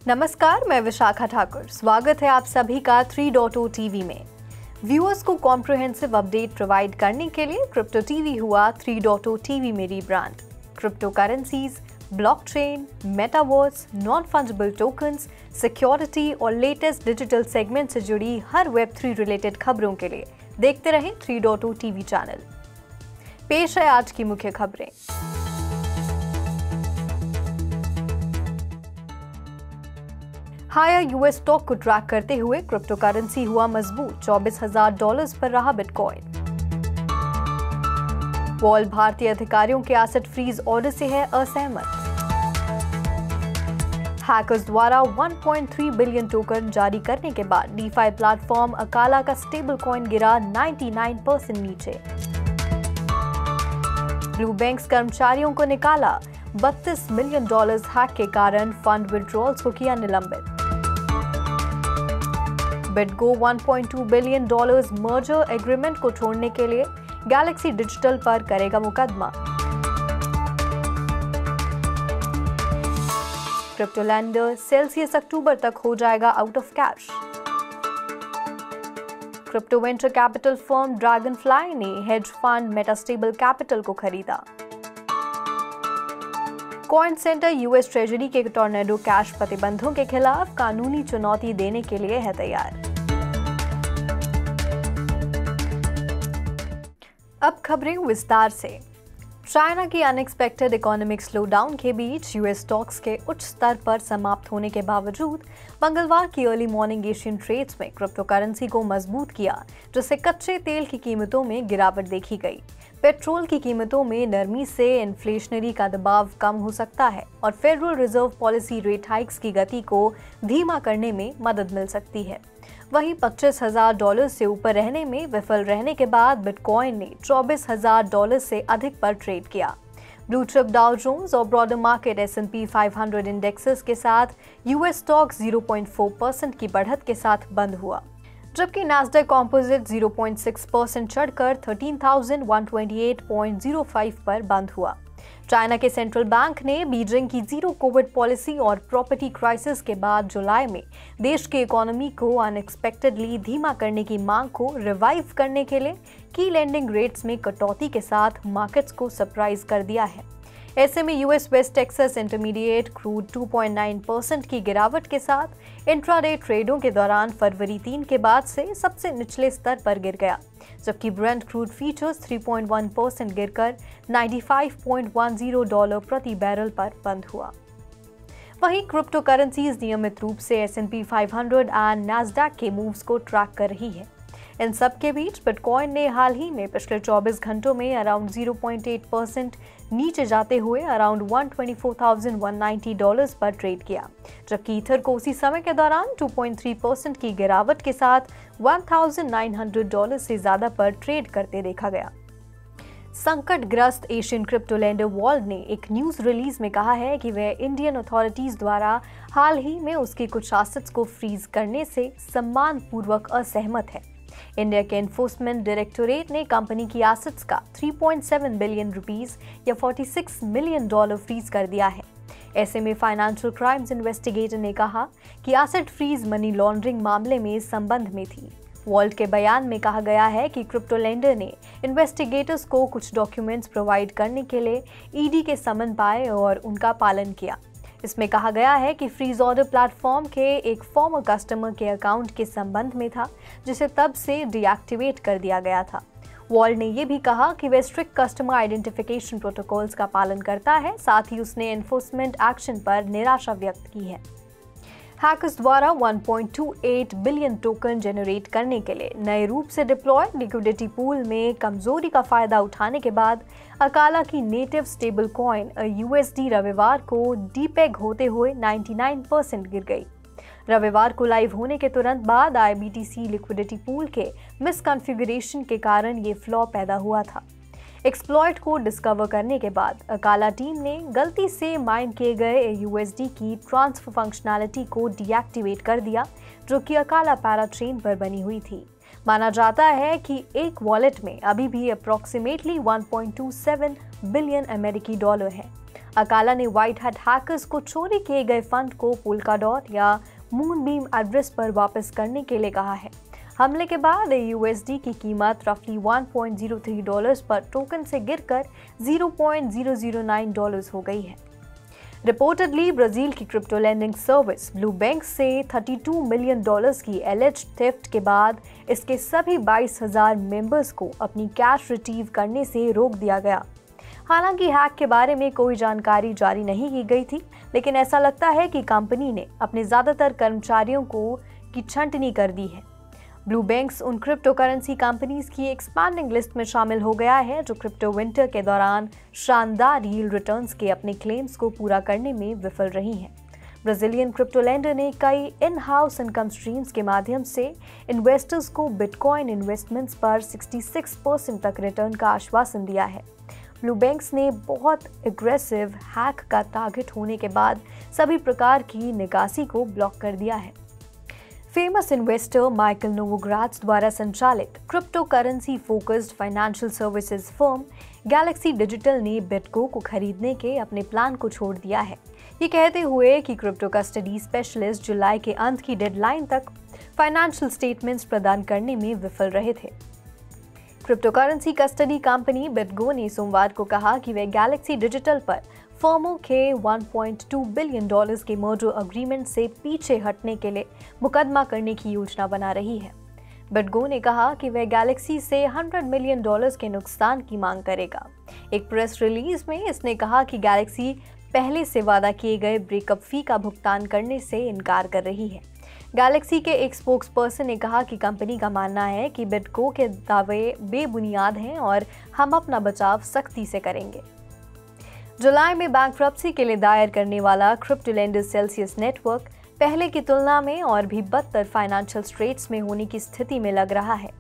नमस्कार, मैं विशाखा ठाकुर। स्वागत है आप सभी का 3.0 टीवी में। व्यूअर्स को कॉम्प्रिहेंसिव अपडेट प्रोवाइड करने के लिए क्रिप्टो टीवी हुआ 3.0 टीवी में rebrand. Crypto currencies, blockchain, metaverse, non fungible tokens, security और लेटेस्ट डिजिटल सेगमेंट से जुड़ी हर वेब3 रिलेटेड खबरों के लिए देखते रहें 3.0 टीवी चैनल। पेश है आज की मुख्य खबरें। हायर यूएस स्टॉक को ट्रैक करते हुए क्रिप्टो करेंसी हुआ मजबूत, $24,000 पर रहा बिटकॉइन। वॉल भारतीय अधिकारियों के एसेट फ्रीज ऑर्डर से है असहमत। हैकर्स द्वारा 1.3 बिलियन टोकन जारी करने के बाद डीफाई प्लेटफॉर्म अकाला का स्टेबल कॉइन गिरा 99% नीचे। ब्लू बैंक्स कर्मचारियों को निकाला, $32 मिलियन हैक के कारण फंड विड्रॉल्स को किया निलंबित। बिटगो $1.2 बिलियन मर्जर एग्रीमेंट को छोड़ने के लिए गैलेक्सी डिजिटल पर करेगा मुकदमा। क्रिप्टो लैंडर सेल्सियस अक्टूबर तक हो जाएगा out of cash. Crypto venture capital firm Dragonfly ने हेज फंड मेटास्टेबल कैपिटल को खरीदा। कॉइन सेंटर यूएस ट्रेजरी के टॉर्नेडो कैश प्रतिबंधों के खिलाफ कानूनी चुनौती देने के लिए है तैयार। अब खबरें विस्तार से। चाइना की अनएक्सपेक्टेड इकोनॉमिक स्लोडाउन के बीच यूएस स्टॉक्स के उच्च स्तर पर समाप्त होने के बावजूद मंगलवार की अर्ली मॉर्निंग एशियन ट्रेड्स में क्रिप्टो करेंसी को मजबूत किया, जिससे कच्चे तेल की कीमतों में गिरावट देखी गई। पेट्रोल की कीमतों में नरमी से इन्फ्लेशनरी का दबाव कम हो सकता है और federal reserve policy rate hikes की गति को धीमा करने में मदद मिल सकती है। वहीं $25,000 से ऊपर रहने में विफल रहने के बाद बिटकॉइन ने $24,000 से अधिक पर ट्रेड किया। ब्लू चिप डाउ जोन्स और ब्रॉडर मार्केट S&P 500 इंडेक्सेस के साथ यूएस स्टॉक 0.4% की बढ़त के साथ बंद हुआ, जबकि नैस्डैक कॉम्पोजिट 0.6% चढ़कर 13,128.05 पर बंद हुआ। चाइना के सेंट्रल बैंक ने बीजिंग की जीरो कोविड पॉलिसी और प्रॉपर्टी क्राइसिस के बाद जुलाई में देश की इकोनॉमी को अनएक्सपेक्टेडली धीमा करने की मांग को रिवाइव करने के लिए की लेंडिंग रेट्स में कटौती के साथ मार्केट्स को सरप्राइज कर दिया है। ऐसे में US West Texas intermediate crude 2.9% की गिरावट के साथ इंट्राडे ट्रेडों के दौरान फरवरी 3 के बाद से सबसे निचले स्तर पर गिर गया, जबकि ब्रेंट क्रूड फ्यूचर्स 3.1% गिरकर $95.10 प्रति बैरल पर बंद हुआ। वहीं क्रिप्टो करेंसीज नियमित रूप से S&P 500 एंड नैस्डैक के मूव्स को ट्रैक कर रही है। इन सब के बीच बिटकॉइन ने हाल ही में पिछले 24 घंटों में अराउंड 0.8% नीचे जाते हुए अराउंड $124,190 पर ट्रेड किया, जबकि ईथर को उसी समय के दौरान 2.3% की गिरावट के साथ $1,900 से ज्यादा पर ट्रेड करते देखा गया। संकटग्रस्त एशियन क्रिप्टो लेंडर वॉल ने एक न्यूज रिलीज में कहा है कि वह इंडियन अथॉरिटीज द्वारा हाल ही में उसके कुछ एसेट्स को फ्रीज करने से सम्मानपूर्वक असहमत है। इंडिया के एनफोर्समेंट डायरेक्टोरेट ने कंपनी की एसेट्स का 3.7 बिलियन रुपीस या $46 मिलियन फ्रीज कर दिया है। ऐसे में फाइनेंशियल क्राइम्स इन्वेस्टिगेटर ने कहा कि एसेट फ्रीज मनी लॉन्ड्रिंग मामले में संबंध में थी। वॉल्ट के बयान में कहा गया है कि क्रिप्टो लेंडर ने इन्वेस्टिगेटर्स को कुछ डॉक्यूमेंट्स प्रोवाइड करने के लिए ईडी के समन पाए और उनका पालन किया। इसमें कहा गया है कि फ्रीज ऑर्डर प्लेटफॉर्म के एक फॉर्मर कस्टमर के अकाउंट के संबंध में था, जिसे तब से डीएक्टिवेट कर दिया गया था। वॉल्ट ने यह भी कहा कि वह स्ट्रिक्ट कस्टमर आइडेंटिफिकेशन प्रोटोकॉल्स का पालन करता है, साथ ही उसने एनफोर्समेंट एक्शन पर निराशा व्यक्त की है। हैकर्स द्वारा 1.28 बिलियन टोकन जनरेट करने के लिए नए रूप से डिप्लॉयड लिक्विडिटी पूल में कमजोरी का फायदा उठाने के बाद अकाला की नेटिव स्टेबल कॉइन USD रविवार को डीपेग होते हुए 99% गिर गई। रविवार को लाइव होने के तुरंत बाद IBTC लिक्विडिटी पूल के मिसकॉन्फ़िगरेशन के कारण ये फ्लॉ पैदा हुआ था। एक्सप्लॉइट को डिस्कवर करने के बाद अकाला टीम ने गलती से माइन किए गए USD की ट्रांसफर फंक्शनैलिटी को डीएक्टिवेट कर दिया, जो कि अकाला पैराचेन पर बनी हुई थी। माना जाता है कि एक वॉलेट में अभी भी अप्रॉक्सीमेटली 1.27 बिलियन अमेरिकी डॉलर है। अकाला ने व्हाइट हैट हैकर्स को चोरी किए गए फंड को पोल्काडॉट या मूनबीम एड्रेस पर वापस करने के लिए कहा है। हमले के बाद यूएसडी की कीमत रफली $1.03 पर टोकन से गिरकर $0.009 हो गई है। रिपोर्टेडली ब्राजील की crypto lending service blue bank से $32 मिलियन की एलिज्ड थेफ्ट के बाद इसके सभी 22,000 मेंबर्स को अपनी कैश रिट्रीव करने से रोक दिया गया। हालांकि हैक के बारे में कोई जानकारी जारी नहीं की गई थी, लेकिन ऐसा लगता है कि कंपनी ने अपने ज्यादातर कर्मचारियों की छंटनी कर दी है। ब्लू बैंक्स उन क्रिप्टो करेंसी कंपनीज की एक्सपैंडिंग लिस्ट में शामिल हो गया है जो क्रिप्टो विंटर के दौरान शानदार यील्ड रिटर्न्स के अपने क्लेम्स को पूरा करने में विफल रही हैं। ब्राजीलियन क्रिप्टो लेंडर ने कई इन हाउस इनकम स्ट्रीम्स के माध्यम से इन्वेस्टर्स को बिटकॉइन इन्वेस्टमेंट्स पर 66% तक रिटर्न का आश्वासन दिया है। ब्लू बैंक्स ने बहुत एग्रेसिव हैक का टारगेट होने के बाद सभी प्रकार की निकासी को ब्लॉक कर दिया है। फेमस इन्वेस्टर माइकल नोवोग्राट्स द्वारा संचालित crypto currency focused financial services firm Galaxy digital ने बिटको को खरीदने के अपने प्लान को छोड़ दिया है, ये कहते हुए कि क्रिप्टो कस्टडी स्पेशलिस्ट जुलाई के अंत की डेडलाइन तक फाइनेंशियल स्टेटमेंट्स प्रदान करने में विफल रहे थे। Crypto currency custody company BitGo ने सोमवार को कहा कि वे गैलेक्सी डिजिटल पर फर्मों के $1.2 बिलियन के मर्जर अग्रीमेंट से पीछे हटने के लिए मुकदमा करने की योजना बना रही है। बिटगो ने कहा कि वह गैलेक्सी से $100 मिलियन के नुकसान की मांग करेगा। एक प्रेस रिलीज में इसने कहा कि गैलेक्सी पहले से वादा किए गए ब्रेकअप फी का भुगतान करने से इनकार कर रही है। गैलेक्सी के एक स्पोक्सपर्सन ने कहा कि कंपनी का मानना है कि बिटको के दावे बेबुनियाद हैं और हम अपना बचाव सख्ती से करेंगे। जुलाई में बैंकरप्सी के लिए दायर करने वाला क्रिप्टो लेंडर सेल्सियस नेटवर्क पहले की तुलना में और भी बदतर फाइनेंशियल स्ट्रेट्स में होने की स्थिति में लग रहा है।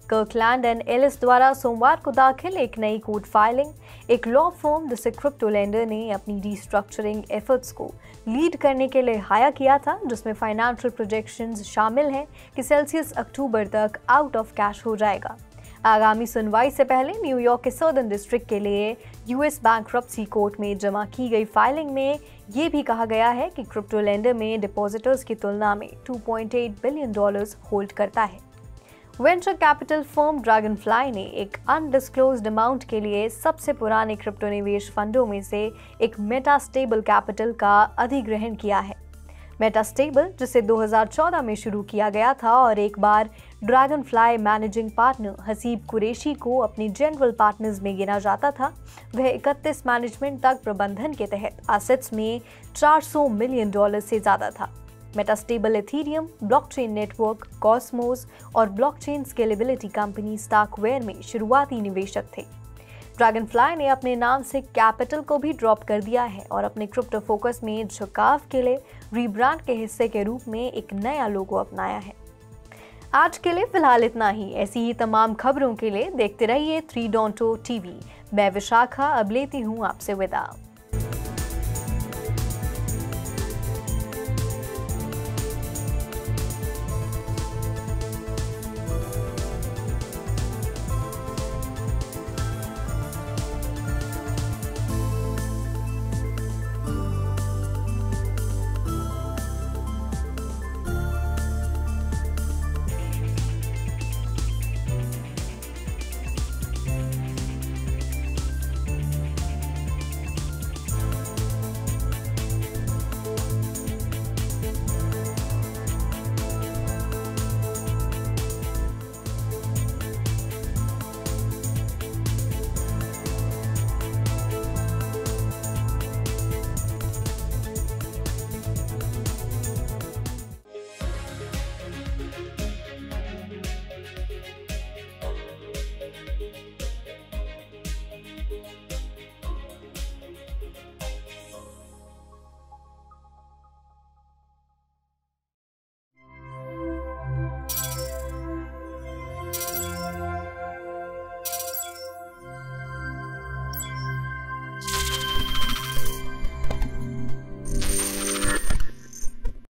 कर्कलैंड एंड एलिस द्वारा सोमवार को दाखिल एक नई कोर्ट फाइलिंग एक लॉ फर्म जिसे क्रिप्टो लेंडर ने अपनी रीस्ट्रक्चरिंग एफर्ट्स को लीड करने के लिए हायर किया था, जिसमें फाइनेंशियल प्रोजेक्शंस शामिल हैं कि सेल्सियस अक्टूबर तक आउट ऑफ कैश हो जाएगा। आगामी सुनवाई से पहले न्यूयॉर्क के सदर्न डिस्ट्रिक्ट के लिए यूएस बैंकरप्सी कोर्ट में जमा की गई फाइलिंग में ये भी कहा गया है कि क्रिप्टो लेंडर में डिपॉजिटर्स की तुलना में $2.8 बिलियन होल्ड करता है। वेंचर कैपिटल फर्म ड्रैगनफ्लाई ने एक अनडिस्क्लोज्ड अमाउंट के लिए सबसे पुराने क्रिप्टो निवेश फंडों में से एक मेटास्टेबल कैपिटल का अधिग्रहण किया है। मेटास्टेबल, जिसे 2014 में शुरू किया गया था और एक बार Dragonfly managing partner Haseeb Qureshi को अपनी जनरल पार्टनर्स में गिना जाता था, वह 31 मैनेजमेंट तक प्रबंधन के तहत एसेट्स में $400 मिलियन से ज्यादा था। Metastable Ethereum, blockchain network, Cosmos और ब्लॉकचेन स्केलेबिलिटी कंपनी स्टाकवेयर में शुरुआती निवेशक थे। ड्रैगनफ्लाई ने अपने नाम से कैपिटल को भी ड्रॉप कर दिया है और अपने क्रिप्टो फोकस में झुकाव के लिए रीब्रांड के हिस्से के रूप में एक नया लोगो अपनाया है। आज के लिए फिलहाल इतना ही। ऐसी ही तमाम खबरों के लिए देखते रहिए 3 डॉन्टो टीवी। मैं विशाखा अब लेती हूँ आपसे विदा।